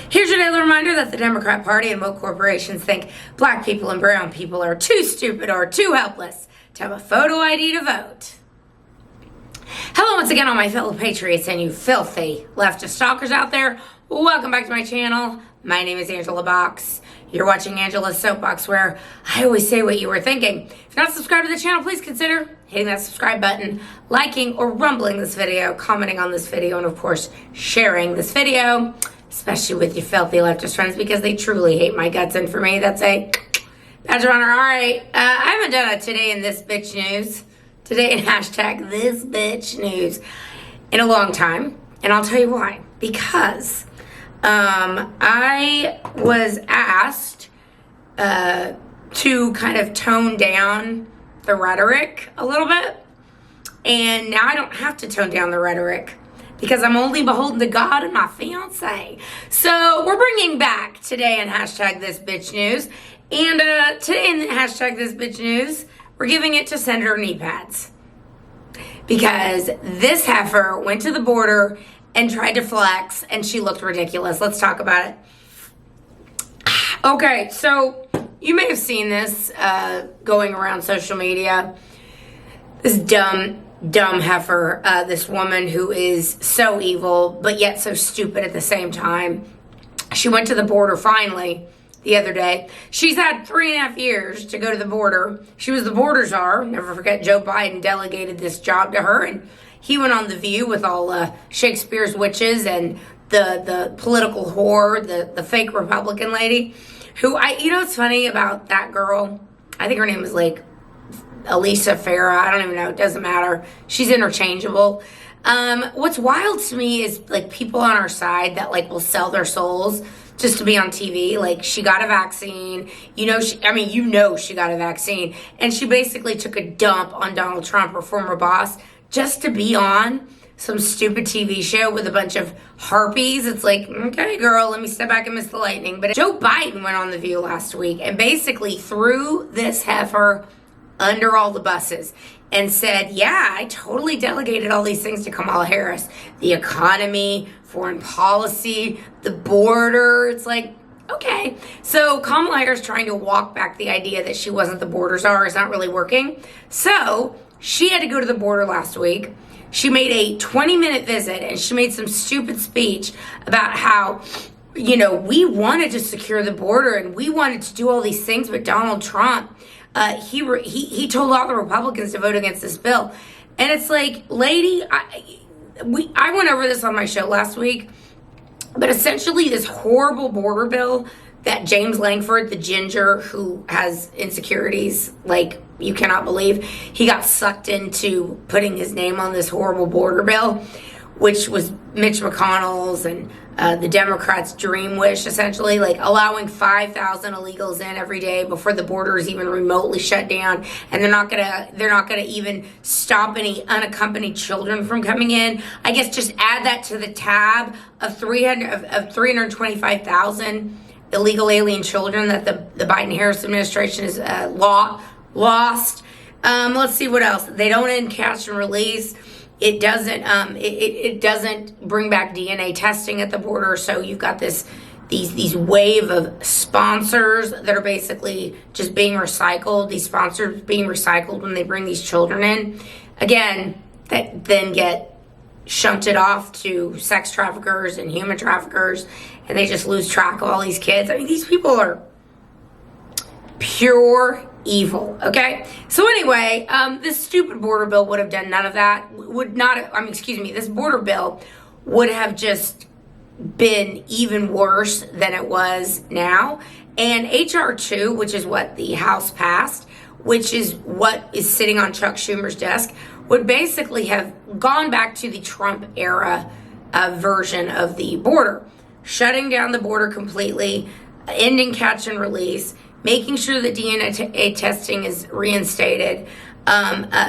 Here's your daily reminder that the Democrat Party and woke corporations think black people and brown people are too stupid or too helpless to have a photo ID to vote. Hello once again, all my fellow patriots and you filthy leftist stalkers out there. Welcome back to my channel. My name is Angela Box. You're watching Angela's Soapbox, where I always say what you were thinking. If you're not subscribed to the channel, please consider hitting that subscribe button, liking or rumbling this video, commenting on this video, and of course, sharing this video, especially with your filthy leftist friends, because they truly hate my guts. And for me, that's a badge of honor. All right, I haven't done a today in this bitch news, today in hashtag this bitch news in a long time, and I'll tell you why. Because I was asked to kind of tone down the rhetoric a little bit, and now I don't have to tone down the rhetoric because I'm only beholden to God and my fiance. So we're bringing back today in hashtag this bitch news, and today in hashtag this bitch news, we're giving it to Senator Kneepads, because this heifer went to the border and tried to flex, and she looked ridiculous. Let's talk about it. Okay, so you may have seen this going around social media. This dumb heifer, this woman who is so evil, but yet so stupid at the same time. She went to the border finally the other day. She's had 3.5 years to go to the border. She was the border czar. Never forget, Joe Biden delegated this job to her, and he went on The View with all Shakespeare's witches and the political whore, the fake Republican lady, who you know what's funny about that girl? I think her name is like Elisa Farah. I don't even know. It doesn't matter. She's interchangeable. What's wild to me is like people on our side that like will sell their souls just to be on TV. Like, she got a vaccine. You know, she got a vaccine. And she basically took a dump on Donald Trump, her former boss, just to be on some stupid TV show with a bunch of harpies. It's like, okay, girl, let me step back and miss the lightning. But Joe Biden went on The View last week and basically threw this heifer under all the buses and said, yeah, I totally delegated all these things to Kamala Harris. The economy, foreign policy, the border. It's like, okay. So Kamala Harris trying to walk back the idea that she wasn't the border czar is not really working. So she had to go to the border last week. She made a 20-minute visit, and she made some stupid speech about how, you know, we wanted to secure the border and we wanted to do all these things, but Donald Trump, he told all the Republicans to vote against this bill. And it's like, lady, I went over this on my show last week, but essentially this horrible border bill that James Langford, the ginger who has insecurities like you cannot believe, he got sucked into putting his name on this horrible border bill, which was Mitch McConnell's and the Democrats' dream wish, essentially, like allowing 5,000 illegals in every day before the border is even remotely shut down, and they're not gonna even stop any unaccompanied children from coming in. I guess just add that to the tab of 325,000 illegal alien children that the Biden-Harris administration has lost. Let's see what else. They don't end catch and release. It doesn't. It doesn't bring back DNA testing at the border. So you've got these wave of sponsors that are basically just being recycled. These sponsors being recycled when they bring these children in, again, that then get shunted off to sex traffickers and human traffickers, and they just lose track of all these kids. I mean, these people are pure evil, okay? So anyway, this stupid border bill would have done none of that. This border bill would have just been even worse than it was now. And H.R. 2, which is what the House passed, which is what is sitting on Chuck Schumer's desk, would basically have gone back to the Trump era version of the border, shutting down the border completely, ending catch and release, making sure that DNA testing is reinstated,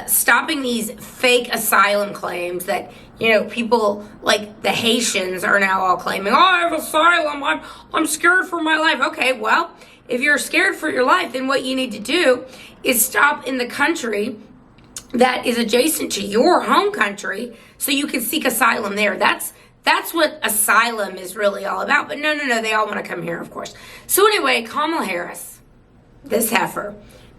stopping these fake asylum claims that, you know, people like the Haitians are now all claiming, oh, I have asylum, I'm scared for my life. Okay, well, if you're scared for your life, then what you need to do is stop in the country that is adjacent to your home country so you can seek asylum there. That's That's what asylum is really all about. But no, they all want to come here, of course. So anyway, Kamala Harris, this heifer,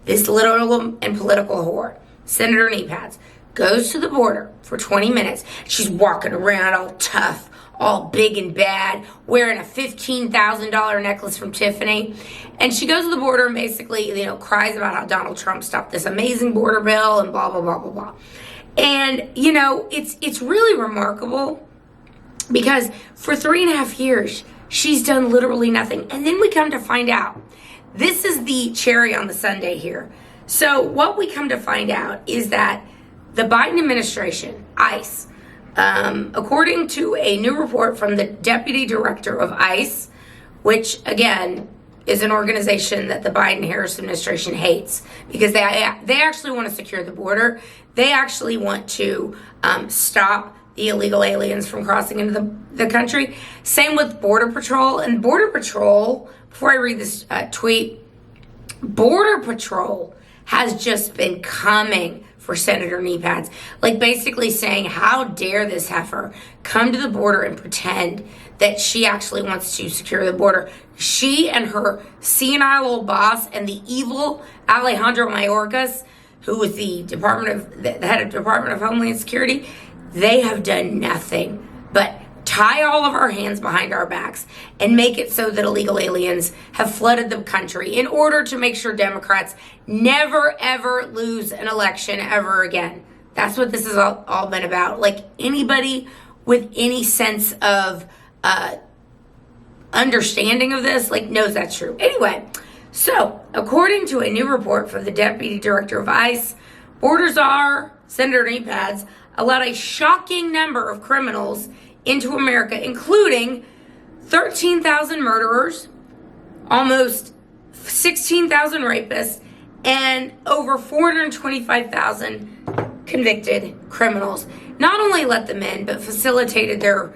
this literal and political whore, Senator Kneepads, goes to the border for 20 minutes. She's walking around all tough, all big and bad, wearing a $15,000 necklace from Tiffany. And she goes to the border and basically, cries about how Donald Trump stopped this amazing border bill and blah, blah, blah, blah, blah. And, it's really remarkable because for 3.5 years, she's done literally nothing. And then we come to find out, this is the cherry on the sundae here. So what we come to find out is that the Biden administration, ICE, according to a new report from the deputy director of ICE, which again is an organization that the Biden-Harris administration hates because they actually want to secure the border. They actually want to stop the illegal aliens from crossing into the country. Same with Border Patrol. And Border Patrol, before I read this tweet, Border Patrol has just been coming for Senator Kneepads. Like basically saying, how dare this heifer come to the border and pretend that she actually wants to secure the border. She and her senile old boss and the evil Alejandro Mayorkas, who was the head of Department of Homeland Security, they have done nothing but tie all of our hands behind our backs and make it so that illegal aliens have flooded the country in order to make sure Democrats never, ever lose an election ever again. That's what this has all been about. Like anybody with any sense of understanding of this, knows that's true. Anyway, so according to a new report from the deputy director of ICE, border czar Senator Kneepads allowed a shocking number of criminals into America, including 13,000 murderers, almost 16,000 rapists, and over 425,000 convicted criminals. Not only let them in, but facilitated their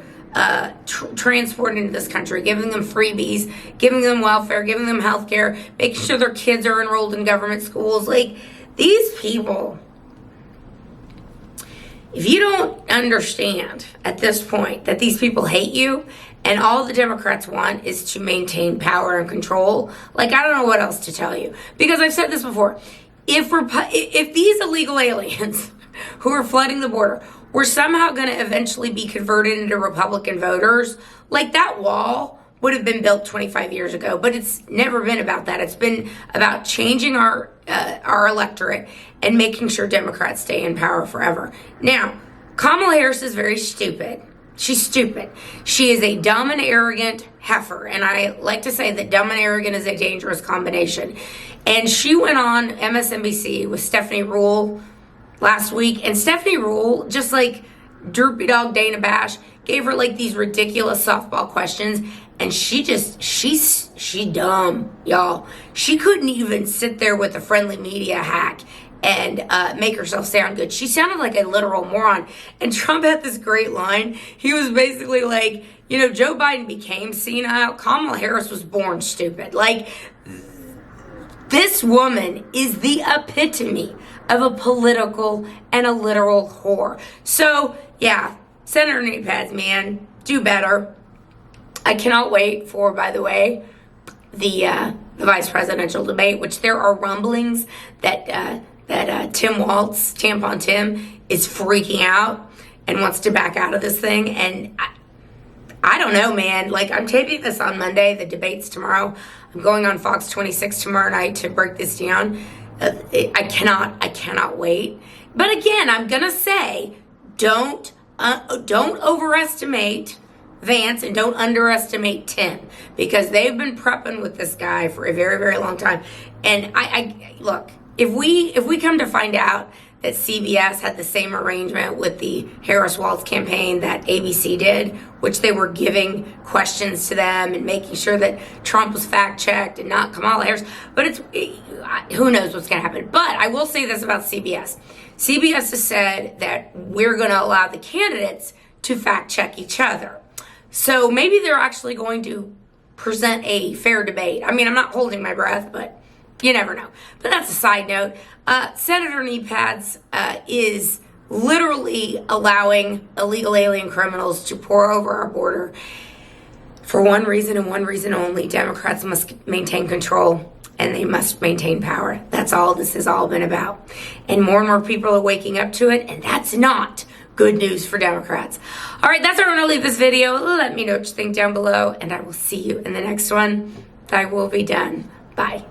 transport into this country, giving them freebies, giving them welfare, giving them health care, making sure their kids are enrolled in government schools. These people, if you don't understand at this point that these people hate you and all the Democrats want is to maintain power and control, I don't know what else to tell you. Because I've said this before. If these illegal aliens who are flooding the border were somehow going to eventually be converted into Republican voters, that wall would have been built 25 years ago. But it's never been about that. It's been about changing our electorate and making sure Democrats stay in power forever. Now, Kamala Harris is very stupid. She's stupid. She is a dumb and arrogant heifer. And I like to say that dumb and arrogant is a dangerous combination. And she went on MSNBC with Stephanie Ruhle last week. And Stephanie Ruhle, just like droopy dog Dana Bash, gave her these ridiculous softball questions. And she's dumb, y'all. She couldn't even sit there with a friendly media hack and make herself sound good. She sounded like a literal moron. And Trump had this great line. He was basically Joe Biden became senile. Kamala Harris was born stupid. This woman is the epitome of a political and a literal whore. So, yeah, Senator Kneepads, man, do better. I cannot wait for, by the way, the vice presidential debate, which there are rumblings that Tim Walz, Tampon Tim, is freaking out and wants to back out of this thing. And I don't know, man. I'm taping this on Monday. The debate's tomorrow. I'm going on Fox 26 tomorrow night to break this down. I cannot wait. But again, I'm gonna say, don't overestimate Vance and don't underestimate Tim, because they've been prepping with this guy for a very, very long time. And I look, if we come to find out that CBS had the same arrangement with the Harris-Walz campaign that ABC did, which they were giving questions to them and making sure that Trump was fact-checked and not Kamala Harris. But who knows what's going to happen. But I will say this about CBS. CBS has said that we're going to allow the candidates to fact-check each other. So maybe they're actually going to present a fair debate. I mean, I'm not holding my breath, but you never know. But that's a side note. Senator Kneepads is literally allowing illegal alien criminals to pour over our border for one reason and one reason only. Democrats must maintain control and they must maintain power. That's all this has all been about. And more people are waking up to it, and that's not good news for Democrats. All right, that's where I'm going to leave this video. Let me know what you think down below, and I will see you in the next one. I will be done. Bye.